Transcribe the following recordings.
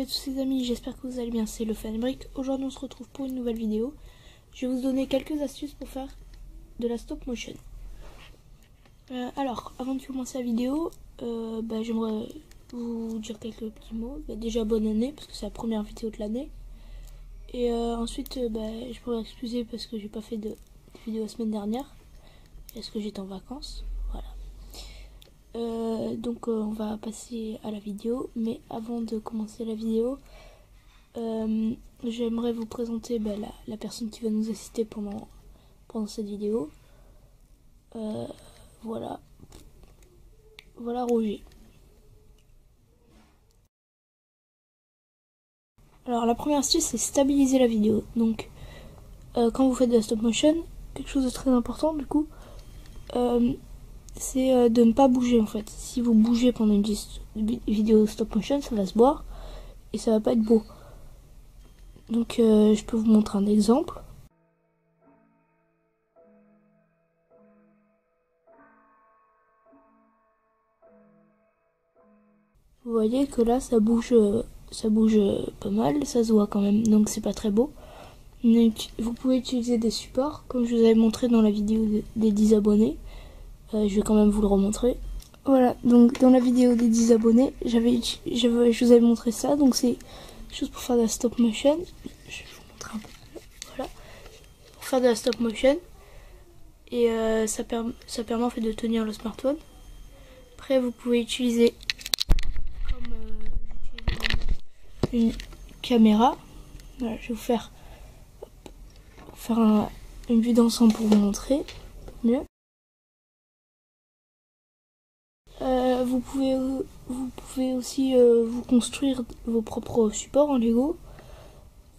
à tous les amis, j'espère que vous allez bien, c'est le Fanbrick. Aujourd'hui on se retrouve pour une nouvelle vidéo. Je vais vous donner quelques astuces pour faire de la stop motion. Alors, avant de commencer la vidéo, j'aimerais vous dire quelques petits mots. Déjà bonne année, parce que c'est la première vidéo de l'année. Et ensuite, je pourrais excuser parce que j'ai pas fait de vidéo la semaine dernière. Parce que j'étais en vacances, voilà. Donc on va passer à la vidéo, mais avant de commencer la vidéo, j'aimerais vous présenter la personne qui va nous assister pendant cette vidéo. Voilà Roger. Alors la première astuce, c'est stabiliser la vidéo. Donc quand vous faites de la stop motion, quelque chose de très important du coup, c'est de ne pas bouger en fait. Si vous bougez pendant une vidéo stop motion, ça va se voir et ça va pas être beau. Donc je peux vous montrer un exemple. Vous voyez que là ça bouge pas mal, ça se voit quand même, donc c'est pas très beau. Donc, vous pouvez utiliser des supports comme je vous avais montré dans la vidéo des 10 abonnés. Je vais quand même vous le remontrer. Voilà, donc dans la vidéo des 10 abonnés, je vous avais montré ça. Donc c'est quelque chose pour faire de la stop motion. Je vais vous montrer un peu. Voilà, pour faire de la stop motion. Et ça permet en fait de tenir le smartphone. Après, vous pouvez utiliser une caméra. Voilà, je vais vous faire une vue d'ensemble pour vous montrer mieux. Vous pouvez aussi vous construire vos propres supports en Lego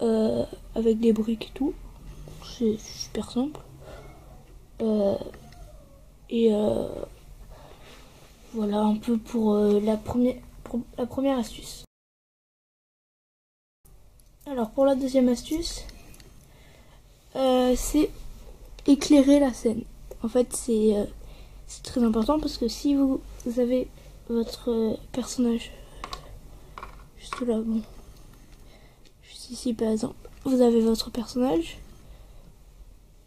avec des briques et tout. C'est super simple. Voilà un peu pour la première astuce. Alors pour la deuxième astuce, c'est éclairer la scène. En fait c'est très important parce que si vous avez votre personnage juste là, bon, juste ici par exemple, vous avez votre personnage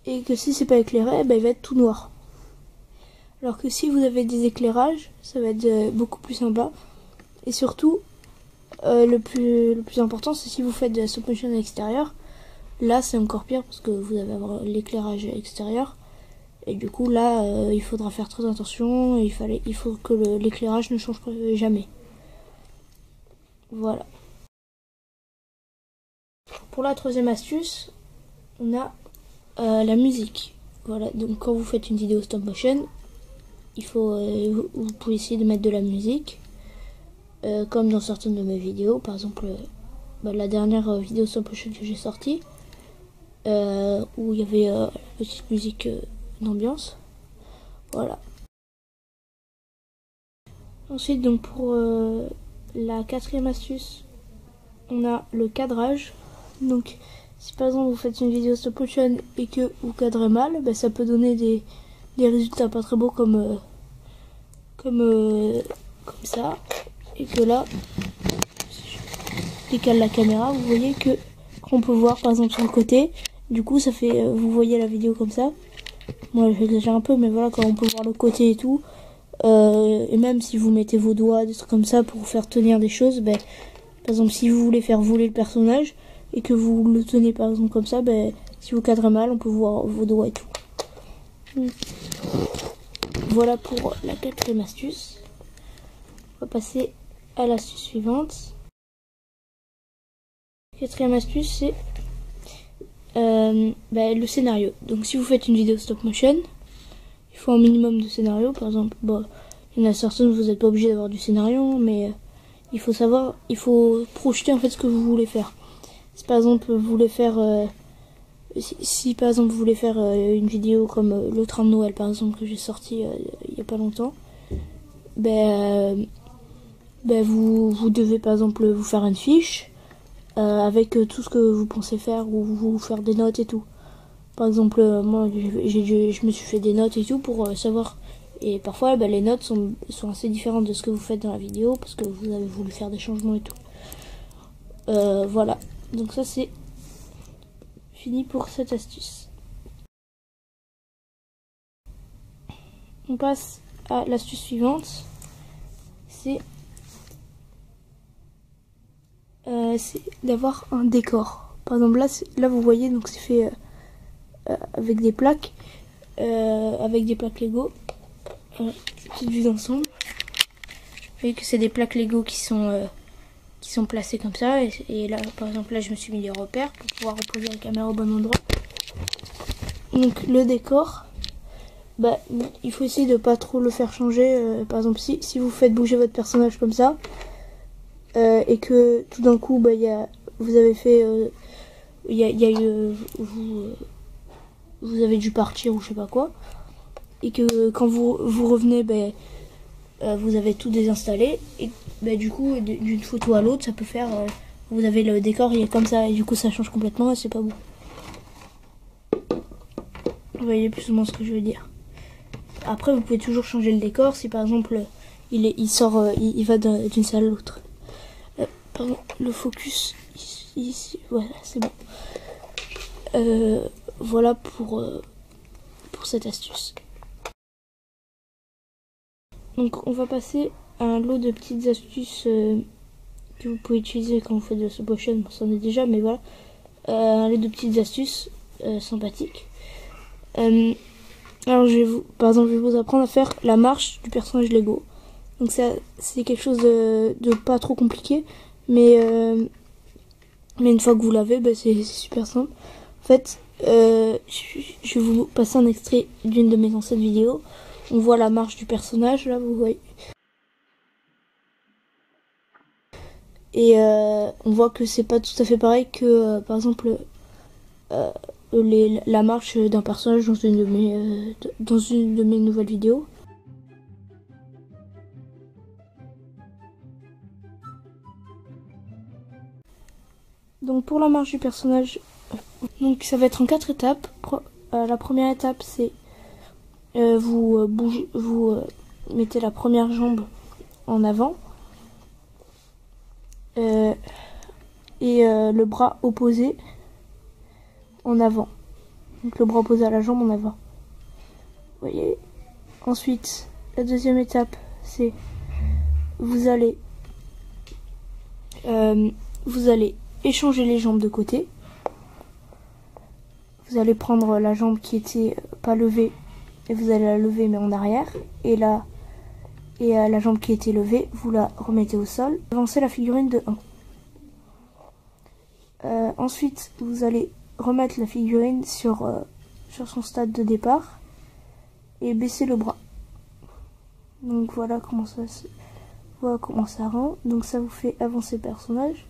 et que si c'est pas éclairé, il va être tout noir. Alors que si vous avez des éclairages, ça va être beaucoup plus sympa. Et surtout, le plus important, c'est si vous faites de la stop motion à l'extérieur. Là, c'est encore pire parce que vous allez avoir l'éclairage extérieur. Et du coup, là, il faudra faire très attention. Il faut que l'éclairage ne change jamais. Voilà. Pour la troisième astuce, on a la musique. Voilà, donc quand vous faites une vidéo stop motion, vous pouvez essayer de mettre de la musique. Comme dans certaines de mes vidéos, par exemple la dernière vidéo stop motion que j'ai sortie, où il y avait la petite musique d'ambiance. Voilà. Ensuite, donc pour la quatrième astuce, on a le cadrage. Donc si par exemple vous faites une vidéo stop motion et que vous cadrez mal, ça peut donner des résultats pas très beaux comme ça. Et que là, si je décale la caméra, vous voyez qu'on peut voir par exemple sur le côté. Du coup, ça fait, vous voyez la vidéo comme ça. Moi, j'exagère un peu, mais voilà, quand on peut voir le côté et tout. Et même si vous mettez vos doigts, des trucs comme ça pour faire tenir des choses, par exemple, si vous voulez faire voler le personnage et que vous le tenez par exemple comme ça, si vous cadrez mal, on peut voir vos doigts et tout. Voilà pour la quatrième astuce. On va passer à l'astuce suivante. Quatrième astuce, c'est le scénario. Donc si vous faites une vidéo stop motion, il faut un minimum de scénario. Par exemple, il y en a certaines, vous n'êtes pas obligé d'avoir du scénario, mais il faut projeter en fait ce que vous voulez faire. Si par exemple vous voulez faire si par exemple vous voulez faire une vidéo comme le train de Noël par exemple que j'ai sorti il y a pas longtemps, vous devez par exemple vous faire une fiche avec tout ce que vous pensez faire ou vous faire des notes et tout. Par exemple, moi je me suis fait des notes et tout pour savoir. Et parfois les notes sont assez différentes de ce que vous faites dans la vidéo parce que vous avez voulu faire des changements et tout. Voilà, donc ça c'est fini pour cette astuce. On passe à l'astuce suivante, c'est d'avoir un décor. Par exemple là vous voyez, donc c'est fait avec des plaques Lego. Petite vue d'ensemble. Vous voyez que c'est des plaques Lego qui sont placées comme ça. Et là, par exemple, là je me suis mis des repères pour pouvoir reposer la caméra au bon endroit. Donc le décor, bah, il faut essayer de pas trop le faire changer. Par exemple, si vous faites bouger votre personnage comme ça, et que tout d'un coup, bah, vous avez fait, vous avez dû partir ou je sais pas quoi, et que quand vous revenez, bah, vous avez tout désinstallé, et bah, du coup, d'une photo à l'autre, ça peut faire, vous avez le décor, il est comme ça, et du coup, ça change complètement, et c'est pas beau. Vous voyez plus ou moins ce que je veux dire. Après, vous pouvez toujours changer le décor si par exemple il va d'une salle à l'autre. Pardon, le focus ici, voilà, c'est bon. Voilà pour cette astuce. Donc on va passer à un lot de petites astuces que vous pouvez utiliser quand vous faites de stop motion. Bon, ça en est déjà, mais voilà. Un lot de petites astuces sympathiques. Alors par exemple, je vais vous apprendre à faire la marche du personnage Lego. Donc c'est quelque chose de pas trop compliqué, mais une fois que vous l'avez, bah, c'est super simple. En fait, je vais vous passer un extrait d'une de mes anciennes vidéos. On voit la marche du personnage, là, vous voyez. Et on voit que c'est pas tout à fait pareil que, par exemple, la marche d'un personnage dans une de mes nouvelles vidéos. Donc pour la marche du personnage, donc ça va être en 4 étapes. La première étape, c'est vous mettez la première jambe en avant et le bras opposé en avant. Donc le bras opposé à la jambe en avant. Vous voyez. Ensuite, la deuxième étape, c'est vous allez échanger les jambes de côté. Vous allez prendre la jambe qui était pas levée et vous allez la lever mais en arrière. Et la jambe qui était levée, vous la remettez au sol. Avancez la figurine de 1. Ensuite, vous allez remettre la figurine sur son stade de départ et baisser le bras. Donc voilà comment ça rend. Donc ça vous fait avancer le personnage.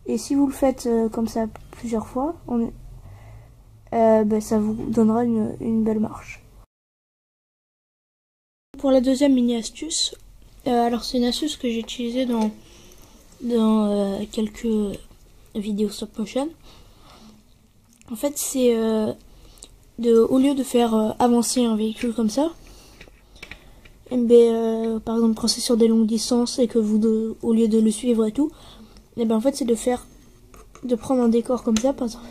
Et si vous le faites comme ça plusieurs fois, ça vous donnera une belle marche. Pour la deuxième mini astuce, alors c'est une astuce que j'ai utilisée dans quelques vidéos stop motion. En fait, c'est au lieu de faire avancer un véhicule comme ça, par exemple quand c'est sur des longues distances et que au lieu de le suivre et tout, en fait c'est de prendre un décor comme ça, par exemple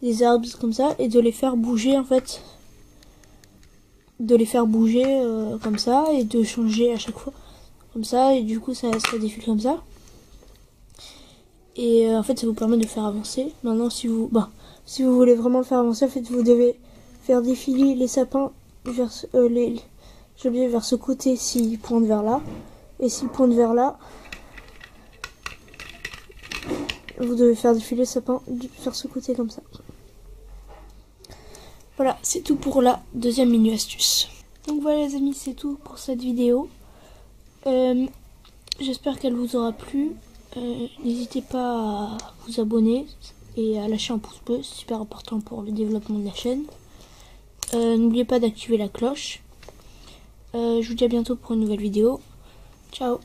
des arbres comme ça, et de les faire bouger en fait, comme ça, et de changer à chaque fois comme ça, et du coup ça défile comme ça, et en fait ça vous permet de faire avancer. Maintenant si vous voulez vraiment le faire avancer, en fait vous devez faire défiler les sapins vers vers ce côté s'ils pointent vers là, et s'ils pointent vers là, vous devez faire défiler le sapin vers ce côté comme ça. Voilà, c'est tout pour la deuxième mini astuce. Donc voilà les amis, c'est tout pour cette vidéo. J'espère qu'elle vous aura plu. N'hésitez pas à vous abonner et à lâcher un pouce bleu, c'est super important pour le développement de la chaîne. N'oubliez pas d'activer la cloche. Je vous dis à bientôt pour une nouvelle vidéo. Ciao.